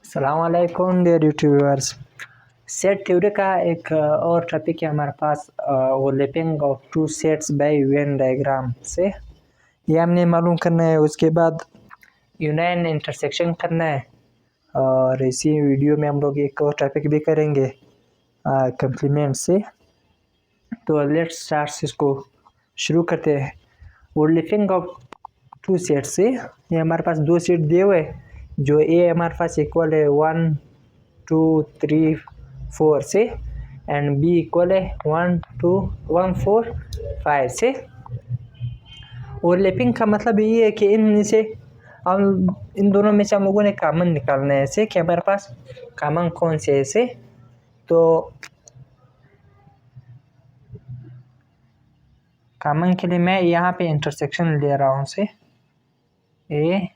अस्सलामुअलैकुम dear YouTubers. Set theory का एक और टॉपिक है हमारे पास, overlapping of two sets by Venn diagram से ये हमने मालूम करना है। उसके बाद यूनियन इंटरसेक्शन करना है और इसी वीडियो में हम लोग एक और टॉपिक भी करेंगे कंप्लीमेंट से। तो लेट्स स्टार्ट, इसको शुरू करते हैं। ओवरलैपिंग ऑफ टू सेट से ये हमारे पास दो सेट दिए हुए हैं, जो ए हमारे पास इक्वल है 1 2 3 4 से एंड बी इक्वल है 1 2 1 4 5 से। ओवरलैपिंग का मतलब ये है कि इन दोनों में से हम लोगों ने कॉमन निकालना है, ऐसे कि हमारे पास कॉमन कौन से ऐसे। तो कॉमन के लिए मैं यहाँ पे इंटरसेक्शन ले रहा हूँ से ए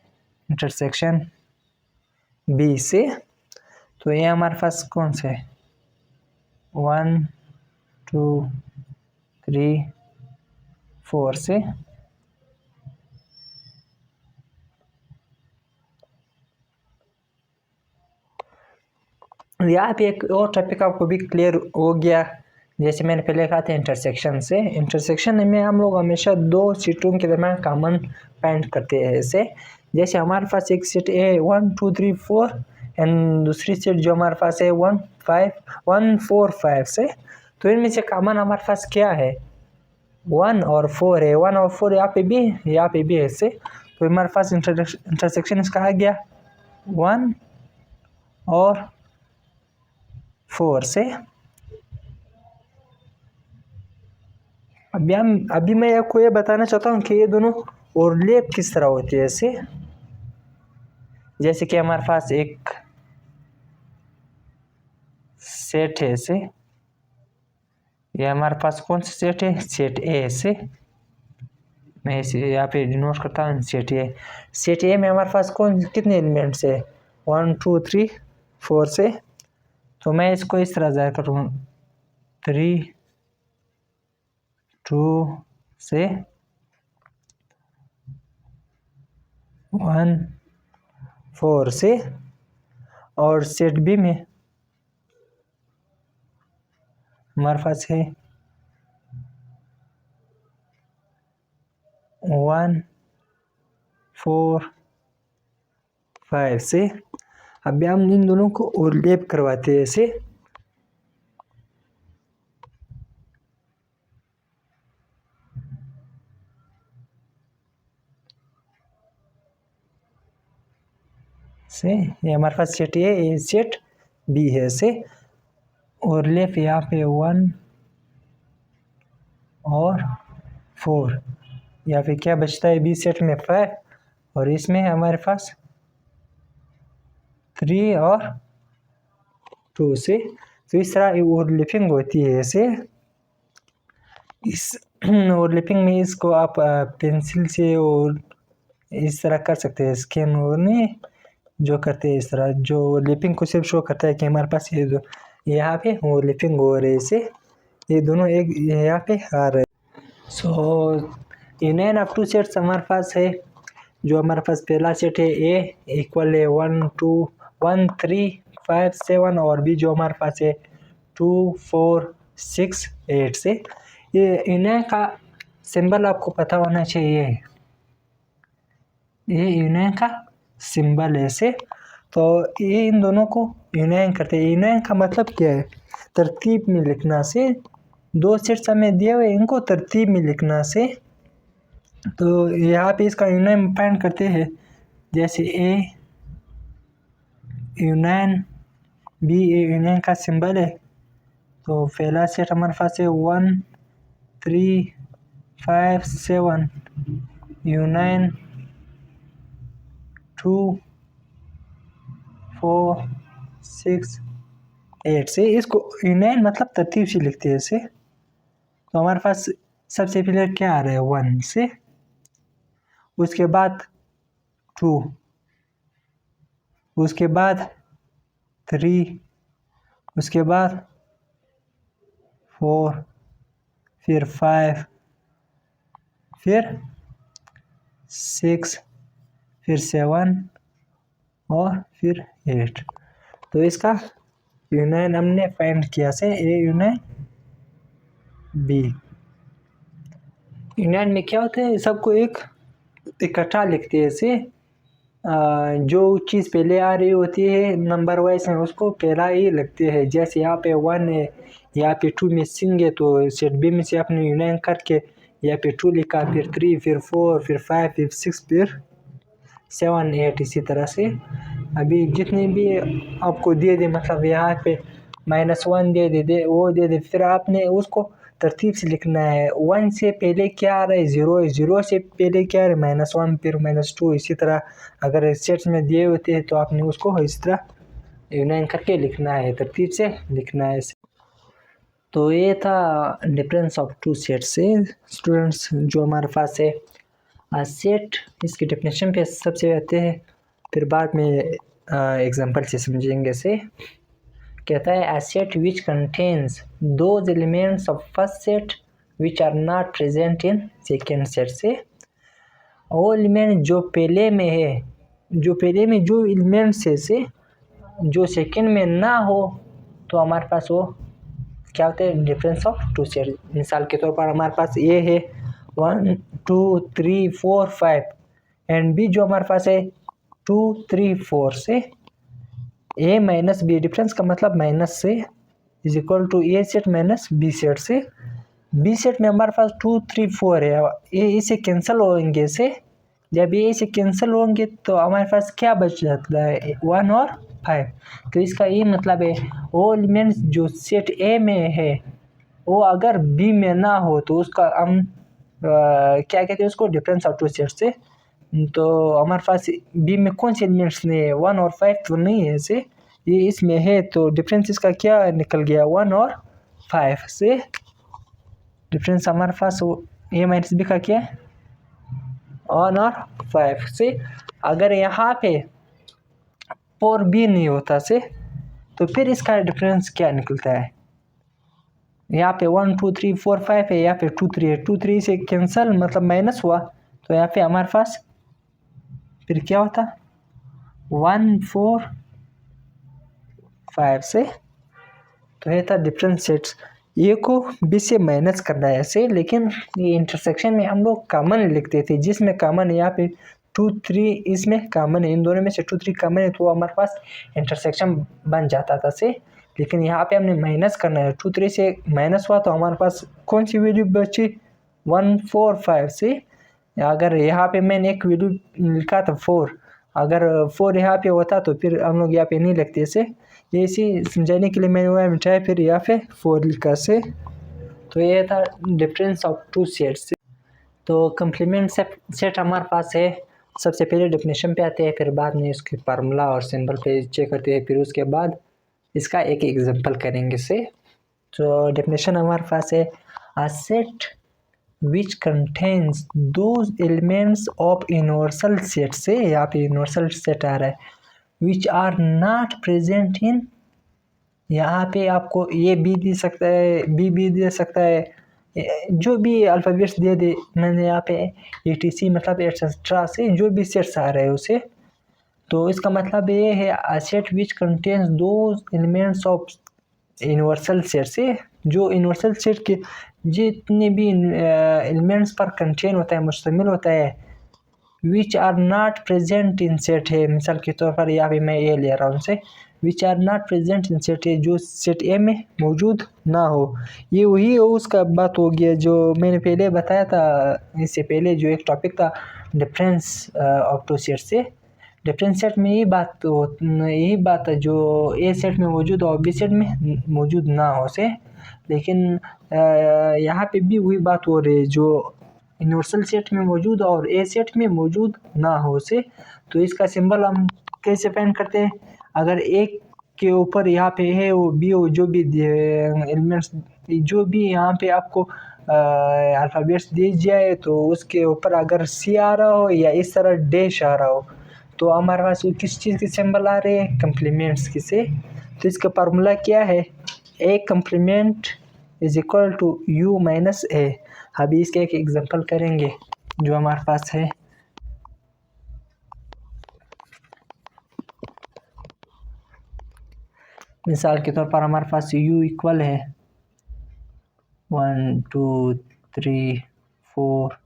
इंटरसेक्शन बी से। तो ये हमारे पास कौन से 1 2 3 4 से। यहाँ पे एक और टॉपिक आपको भी क्लियर हो गया, जैसे मैंने पहले कहा था इंटरसेक्शन से। इंटरसेक्शन में हम लोग हमेशा दो सीटों के दरम्यान कॉमन फाइंड करते हैं ऐसे। जैसे हमारे पास एक सीट है 1 2 3 4 एंड दूसरी सीट जो हमारे पास है 1 4 5 से। तो इनमें से कॉमन हमारे पास क्या है 1 और 4 है। 1 और 4 यहाँ पे भी है ऐसे। तो हमारे पास इंटरसेक्शन इसका आ गया 1 और 4 से। अभी मैं आपको ये बताना चाहता हूँ कि ये दोनों ओवरलैप किस तरह होती है ऐसे। जैसे कि हमारे पास एक सेट है ऐसे, ये हमारे पास कौन सा सेट है सेट ए ऐसे। मैं इसे यहाँ पे डिनोट करता हूँ सेट ए में हमारे पास कितने एलिमेंट्स है 1 2 3 4 से। तो मैं इसको इस तरह ज़ाहिर करूँ 3 2 से 1 4 से। और सेट बी में हमारे पास है 1 4 5 से। अभी हम इन दोनों को ओवरलैप करवाते हैं ऐसे। ये हमारे पास सेट ए ये सेट बी है ऐसे। ओवरलैप यहाँ पे 1 और 4, या फिर क्या बचता है बी सेट में 5 और इसमें हमारे पास 3 और 2 से। तो इस तरह ओवरलैपिंग होती है ऐसे। इस ओवरलैपिंग में इसको आप पेंसिल से और इस तरह कर सकते हैं स्कैन, और नहीं जो करते हैं इस तरह, जो ओवरलैपिंग को सिर्फ शो करता है कि हमारे पास ये जो यहाँ पे ओवरलैपिंग हो रही है ऐसे। ये दोनों एक यहाँ पे आ रहे हैं। सो यूनियन ऑफ टू सेट्स हमारे पास है। जो हमारे पास पहला सेट है ए इक्वल है 1 2 1 3 5 7 और बी जो हमारे पास है 2 4 6 8 से। ये यूनियन का सिंबल आपको पता होना चाहिए, ये यूनियन का सिंबल है से। तो ये इन दोनों को यूनियन करते हैं। यूनियन का मतलब क्या है तरतीब में लिखना से। दो सेट्स हमें दिए हुए इनको तरतीब में लिखना से। तो यहाँ पे इसका यूनियन फाइंड करते हैं, जैसे A union B, A union का सिंबल है। तो पहला सेट हमारे पास है 1 3 5 7 यूनियन 2 4 6 8 से। इसको यूनियन मतलब तरतीब से लिखते हैं इसे। तो हमारे पास सबसे पहले क्या आ रहा है 1 से, उसके बाद 2, उसके बाद 3, उसके बाद 4, फिर 5, फिर 6, फिर 7 और फिर 8। तो इसका यूनियन हमने फाइंड किया से ए यूनियन बी। यूनियन में क्या होता है, सबको एक इकट्ठा लिखते हैं से जो चीज़ पहले आ रही होती है नंबर वाइज में उसको पहला ही लगते हैं। जैसे यहाँ पे 1 है, यहाँ पे 2 मिसिंग है, तो सेट बी में से आपने यूनियन करके यहाँ पे 2 लिखा, फिर 3, फिर 4, फिर 5, फिर 6, फिर 7, 8 इसी तरह से। अभी जितने भी आपको दे दे, मतलब यहाँ पे -1 दे वो दे दे, फिर आपने उसको तरतीब से लिखना है। 1 से पहले क्या आ रहा है, 0 है, 0 से पहले क्या आ रहा है, -1, फिर -2, इसी तरह अगर सेट्स में दिए होते हैं तो आपने उसको इस तरह यूनियन करके लिखना है, तरतीब से लिखना है। तो ये था डिफरेंस ऑफ टू सेट्स से स्टूडेंट्स जो हमारे पास है। सेट इसकी डेफिनेशन पे सबसे आते हैं, फिर बाद में एग्जांपल से समझेंगे। से कहता है, a set which contains those elements of first set which are not present in second set। से वो एलिमेंट जो पहले में है, जो पहले में जो एलिमेंट्स है से जो सेकंड में ना हो, तो हमारे पास वो क्या होता है, डिफरेंस ऑफ टू सेट। मिसाल के तौर पर हमारे पास ये है 1 2 3 4 5 एंड बी जो हमारे पास है 2 3 4 से ए माइनस बी, डिफरेंस का मतलब माइनस से is equal to A set minus B set. से बी सेट में हमारे पास 2 3 4 है, ए इसे कैंसिल होंगे से, जब ये इसे कैंसिल होंगे तो हमारे पास क्या बच जाता है, 1 और 5। तो इसका ये मतलब है वो एलिमेंट्स जो सेट ए में है वो अगर बी में ना हो तो उसका हम क्या कहते हैं, उसको डिफरेंस ऑफ टू सेट से। तो हमारे पास बी में कौन से एलिमेंट्स नहीं है, 1 और 5 तो नहीं है से, ये इसमें है, तो डिफरेंस इसका क्या निकल गया, 1 और 5 से। डिफरेंस हमारे पास ए माइनस बी का क्या है, 1 और 5 से। अगर यहाँ पे 4 बी नहीं होता से, तो फिर इसका डिफरेंस क्या निकलता है, यहाँ पे 1 2 3 4 5 है, यहाँ पे 2 3 है, 2 3 से कैंसिल मतलब माइनस हुआ, तो यहाँ पे हमारे पास फिर क्या होता, 1 4 5 से। तो ये था डिफरेंस सेट्स। ए को बी से माइनस करना है ऐसे, लेकिन ये इंटरसेक्शन में हम लोग कॉमन लिखते थे, जिसमें कॉमन है यहाँ पे 2 3, इसमें कॉमन है, इन दोनों में से 2 3 कॉमन है, तो हमारे पास इंटरसेक्शन बन जाता था से। लेकिन यहाँ पे हमने माइनस करना है, 2 3 से माइनस हुआ तो हमारे पास कौन सी वैल्यू बची, 1 4 5 से। अगर यहाँ पे मैंने एक वैल्यू लिखा था 4, अगर 4 यहाँ पे होता तो फिर हम लोग यहाँ पे नहीं लिखते इसे, ये इसी समझाने के लिए मैंने वह मिटाया, फिर यहाँ पे 4 लिखा से। तो ये था डिफरेंस ऑफ टू सेट्स। तो कंप्लीमेंट सेट हमारे पास है, सबसे पहले डेफिनेशन पे आते हैं, फिर बाद में इसके फार्मूला और सिंबल पे चेक करते हैं, फिर उसके बाद इसका एक एग्जांपल करेंगे से। तो डेफिनेशन हमारे पास है, a set which contains those elements of universal set। से यहाँ पे यूनिवर्सल सेट आ रहा है, which are not present in, यहाँ पे आपको ये बी दे सकता है, बी भी दे सकता है, जो भी अल्फ़ाबेट्स दे दे, मैंने यहाँ पे etc मतलब एक्सेट्रा से जो भी सेट्स आ रहे हैं उसे। तो इसका मतलब ये है, a set which contains those elements of universal set. से जो यूनिवर्सल सेट के जितने भी एलिमेंट्स पर कंटेन होता है, मुश्तमिल होता है, which are not present in set है। मिसाल के तौर पर यहाँ पे मैं ए ले रहा हूँ से, which are not present in set है, जो सेट ए में मौजूद ना हो। ये वही उसका बात हो गया जो मैंने पहले बताया था, इससे पहले जो एक टॉपिक था डिफरेंस ऑफ टू सेट से। डिफरेंस सेट में यही बात है जो ए सेट में मौजूद हो और बी सेट में मौजूद ना हो से। लेकिन यहाँ पे भी वही बात हो रही है जो यूनिवर्सल सेट में मौजूद और ए सेट में मौजूद ना हो से। तो इसका सिंबल हम कैसे फाइंड करते हैं, अगर एक के ऊपर यहाँ पे है वो बी हो, जो भी एलिमेंट्स जो भी यहाँ पे आपको अल्फ़ाबेट्स दी जाए, तो उसके ऊपर अगर सी आ रहा हो या इस तरह डैश आ रहा हो, तो हमारे पास किस चीज़ के सिंबल आ रहे हैं, कम्प्लीमेंट्स की से। तो इसका फार्मूला क्या है, A complement is equal to U minus A. अभी इसके एक एग्जांपल करेंगे जो हमारे पास है। मिसाल के तौर पर हमारे पास u इक्वल है 1 2 3 4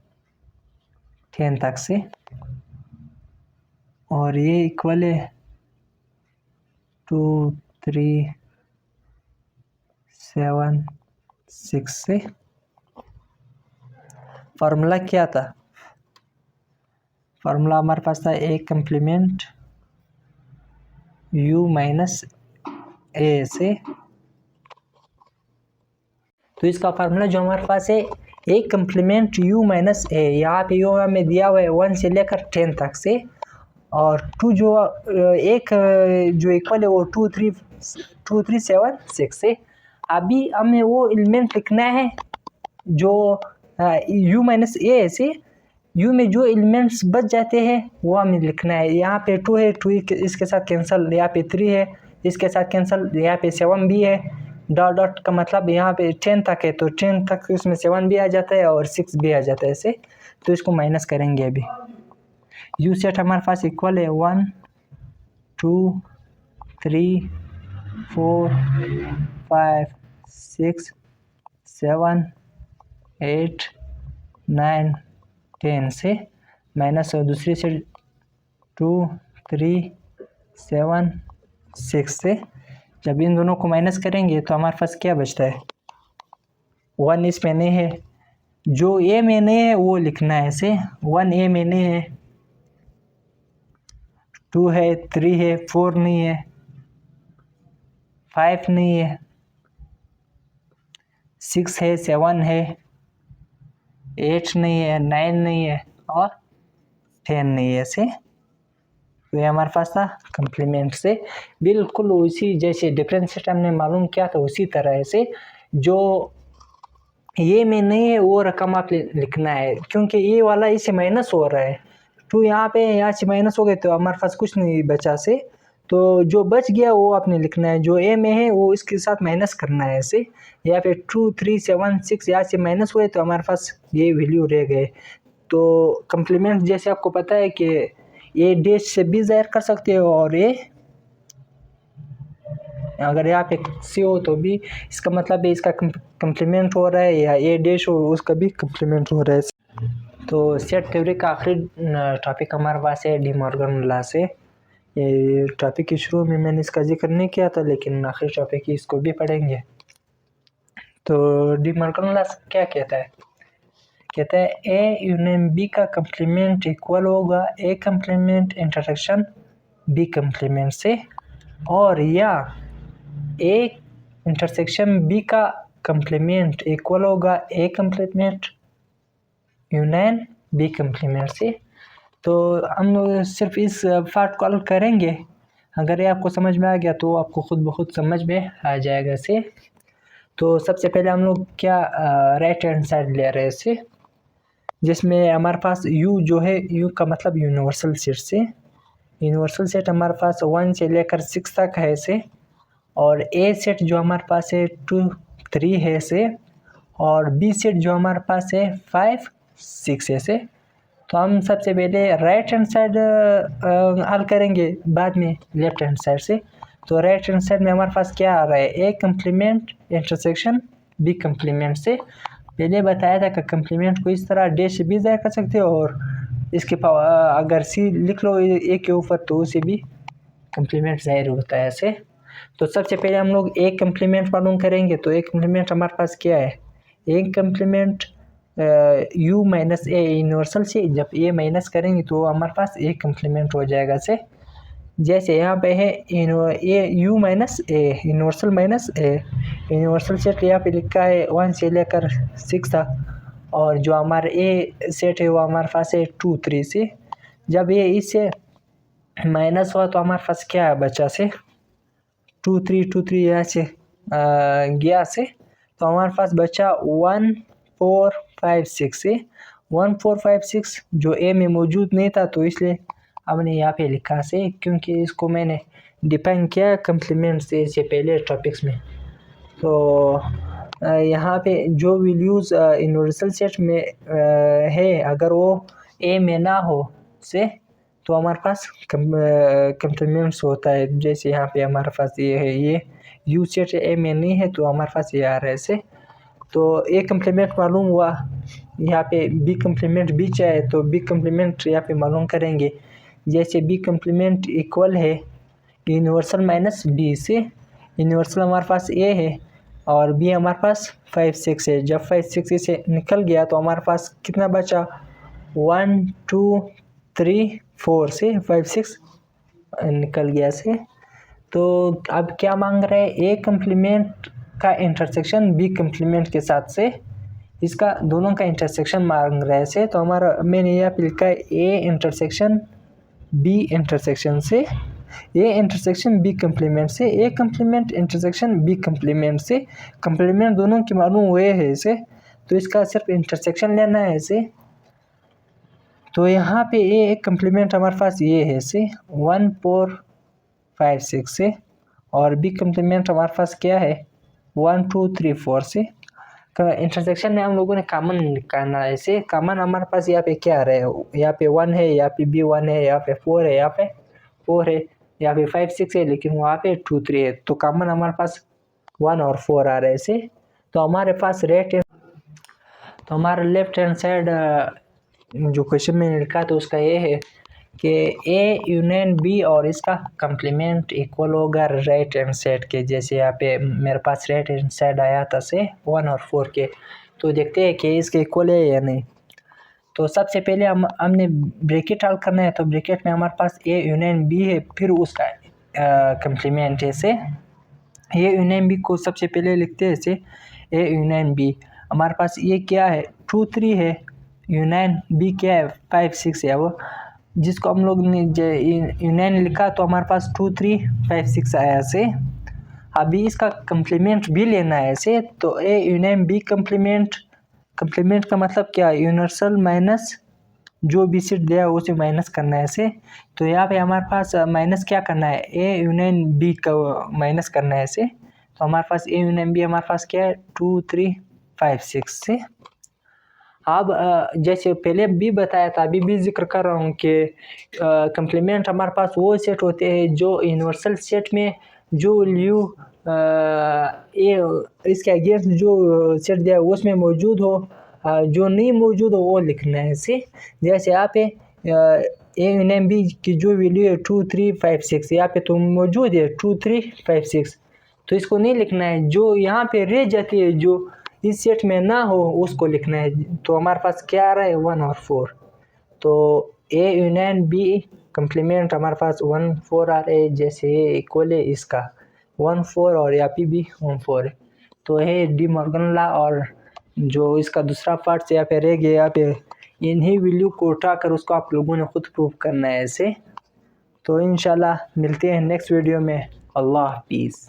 10 तक से, और ये इक्वल है 2 3 7 6 से। फार्मूला क्या था? फार्मूला हमारे पास था a complement u minus a से। तो इसका फार्मूला जो हमारे पास है a complement u minus a, यहाँ पे u हमें दिया हुआ है 1 से लेकर 10 तक से, और 2 जो एक जो इक्वल है वो 2 3 7 6 से। अभी हमें वो एलिमेंट लिखना है जो u माइनस a से u में जो एलिमेंट्स बच जाते हैं वो हमें लिखना है। यहाँ पे 2 है, 2 इसके साथ कैंसिल, यहाँ पे 3 है इसके साथ कैंसिल, यहाँ पे 7 भी है, डॉट डॉट का मतलब यहाँ पे 10 तक है तो 10 तक इसमें 7 भी आ जाता है और 6 भी आ जाता है ऐसे। तो इसको माइनस करेंगे। अभी u सेट हमारे पास इक्वल है 1 2 3 4 5 6 7 8 9 10 से, माइनस और दूसरी से 2 3 7 6 से। जब इन दोनों को माइनस करेंगे तो हमारे पास क्या बचता है? 1 इसमें नहीं है, जो a में नहीं है वो लिखना है ऐसे। 1 a में नहीं है, 2 है, 3 है, 4 नहीं है, 5 नहीं है, 6 है, 7 है, 8 नहीं है, 9 नहीं है और 10 नहीं है ऐसे। तो ये हमारे पास था कम्प्लीमेंट से, बिल्कुल उसी जैसे डिफरेंशिएट हमने मालूम किया था उसी तरह से। जो ये में नहीं है वो रकम आप लिखना है, क्योंकि ये वाला इसे माइनस हो रहा है, तो यहाँ पे यहाँ से माइनस हो गए तो हमारे पास कुछ नहीं बचा से। तो जो बच गया वो आपने लिखना है, जो ए में है वो इसके साथ माइनस करना है ऐसे। यहाँ पे 2 3 7 6 यहाँ से माइनस हुए तो हमारे पास ये वैल्यू रह गए। तो कम्प्लीमेंट जैसे आपको पता है कि ए डैश से भी ज़ाहिर कर सकते हो, और ए अगर यहाँ पे सी हो तो भी इसका मतलब है इसका कम्प्लीमेंट हो रहा है, या ए डैश हो उसका भी कम्प्लीमेंट हो रहा है। तो सेट थ्योरी का आखिरी टॉपिक हमारे पास है डी मॉर्गन लॉ से। ये टॉपिक के शुरू में मैंने इसका जिक्र नहीं किया था, लेकिन आखिरी टॉपिक ही इसको भी पढ़ेंगे। तो डी मॉर्गन लॉ क्या कहता है? कहता है ए यूनियन बी का कम्प्लीमेंट इक्वल होगा A complement intersection B complement से, और या ए इंटरसेक्शन बी का कम्प्लीमेंट इक्वल होगा A complement union B complement से। तो हम सिर्फ इस पार्ट को अलग करेंगे, अगर ये आपको समझ में आ गया तो आपको खुद ब खुद समझ में आ जाएगा इसे। तो सबसे पहले हम लोग क्या राइट हैंड साइड ले रहे हैं इसे, जिसमें हमारे पास u जो है, u का मतलब यूनिवर्सल सेट से। यूनिवर्सल सेट हमारे पास 1 से लेकर 6 तक है इसे, और a सेट जो हमारे पास है 2 3 है इसे, और b सेट जो हमारे पास है 5 6 है इसे। तो हम सबसे पहले राइट हैंड साइड हल करेंगे, बाद में लेफ्ट हैंड साइड से। तो राइट हैंड साइड में हमारे पास क्या आ रहा है? A complement intersection B complement से। पहले बताया था कि कम्प्लीमेंट को इस तरह डैश से भी ज़ाहिर कर सकते हो, और इसके अगर सी लिख लो ए के ऊपर तो उसे भी कम्प्लीमेंट ज़ाहिर होता है ऐसे। तो सबसे पहले हम लोग ए कम्प्लीमेंट मालूम करेंगे। तो ए कम्प्लीमेंट हमारे पास क्या है? A complement u minus a universal से, जब ए माइनस करेंगे तो हमारे पास ए कम्प्लीमेंट हो जाएगा से। जैसे यहाँ पे है ए u minus a universal minus A, universal set यहाँ पे लिखा है 1 से लेकर 6 तक, और जो हमारा ए सेट है वो हमारे पास है 2 3 से। जब ये इससे माइनस हुआ तो हमारे पास क्या बचा से? 2 3 यहाँ से गया से, तो हमारे पास बचा 1 4 5 6 से। 1 4 5 6 जो ए में मौजूद नहीं था, तो इसलिए हमने यहाँ पे लिखा से, क्योंकि इसको मैंने डिफाइन किया कम्प्लीमेंट से पहले टॉपिक्स में। तो यहाँ पे जो वैल्यूज़ यूनिवर्सल सेट में है, अगर वो ए में ना हो से, तो हमारे पास कम्प्लीमेंट्स होता है। जैसे यहाँ पे हमारे पास ये है, ये यू सेट ए में नहीं है तो हमारे पास ये आ रहा है ऐसे। तो ए कम्प्लीमेंट मालूम हुआ, यहाँ पे बी कम्प्लीमेंट बी चाहे तो बी कम्प्लीमेंट यहाँ पे मालूम करेंगे। जैसे बी कम्प्लीमेंट इक्वल है यूनिवर्सल माइनस बी से, यूनिवर्सल हमारे पास ए है और बी हमारे पास 5 6 है। जब 5 6 से निकल गया तो हमारे पास कितना बचा, 1 2 3 4 से 5 6 निकल गया से। तो अब क्या मांग रहे हैं, ए कम्प्लीमेंट का इंटरसेक्शन बी कम्प्लीमेंट के साथ से, इसका दोनों का इंटरसेक्शन मांग रहे से। तो हमारा मैंने यहाँ पे लिखा है ए इंटरसेक्शन बी इंटरसेक्शन से, ए इंटरसेक्शन बी कम्प्लीमेंट से, A complement intersection B complement से। कम्प्लीमेंट दोनों के मालूम हुए हैं इसे, तो इसका सिर्फ इंटरसेक्शन लेना है इसे। तो यहाँ पे ए कम्प्लीमेंट हमारे पास ये है इसे 1 4 5 6 से, और बी कम्प्लीमेंट हमारे पास क्या है 1 2 3 4 से। इंटरसेक्शन में हम लोगों ने कॉमन निकालना है इसे। कॉमन हमारे पास यहाँ पे क्या आ रहा है, यहाँ पे 1 है, यहाँ पे भी 1 है, यहाँ पे 4 है, यहाँ पे 4 है, यहाँ पे 5 6 है, लेकिन वहाँ पे 2 3 है। तो कॉमन हमारे पास 1 और 4 आ रहा है इसे। तो हमारे पास तो हमारा लेफ्ट हैंड साइड जो क्वेश्चन में लिखा तो उसका ये है कि ए यूनियन बी और इसका कम्प्लीमेंट इक्वल होगा राइट हैंड साइड के। जैसे यहाँ पे मेरे पास राइट हैंड साइड आया था से 1 और 4 के, तो देखते हैं कि इसके इक्वल है या नहीं। तो सबसे पहले हमने ब्रैकेट हल करना है। तो ब्रैकेट में हमारे पास ए यूनियन बी है, फिर उसका कम्प्लीमेंट है से। ए यूनियन बी को सबसे पहले लिखते हैं ऐसे, ए यूनियन बी हमारे पास ये क्या है 2 3 है, यूनियन बी क्या है 5 6 है। वो जिसको हम लोग ने यूनियन लिखा तो हमारे पास 2 3 5 6 आया से। अभी इसका कम्प्लीमेंट भी लेना है ऐसे। तो ए यूनियन बी कम्प्लीमेंट का मतलब क्या, यूनिवर्सल माइनस जो भी सीट दिया है उसे माइनस करना है ऐसे। तो यहाँ पे हमारे पास माइनस क्या करना है, ए यूनियन बी का माइनस करना है ऐसे। तो हमारे पास ए यूनियन बी हमारे पास क्या है 2 3 5 6 से। अब जैसे पहले भी बताया था, अभी भी जिक्र कर रहा हूँ कि कम्प्लीमेंट हमारे पास वो सेट होते हैं जो यूनिवर्सल सेट में जो वैल्यू इसके अगेंस्ट जो सेट दिया है उसमें मौजूद हो, जो नहीं मौजूद हो वो लिखना है इसे। जैसे यहाँ पे ए यूनियन बी की जो वैल्यू है 2 3 5 6, यहाँ पे तो मौजूद है 2 3 5 6, तो इसको नहीं लिखना है। जो यहाँ पे रह जाती है जो इस सेट में ना हो उसको लिखना है। तो हमारे पास क्या आ रहा है 1 और 4। तो ए यूनियन बी कम्प्लीमेंट हमारे पास 1 4 आ रहे हैं, जैसे ये इक्वल है इसका 1 4 और यहाँ पे भी 1 4 है। तो है डी मॉर्गन लॉ, और जो इसका दूसरा पार्ट यहाँ पे रह गया, यहाँ पे इन्हीं वैल्यू को उठाकर उसको आप लोगों ने खुद प्रूव करना है ऐसे। तो इंशाल्लाह मिलते हैं नेक्स्ट वीडियो में। अल्लाह हाफिज़।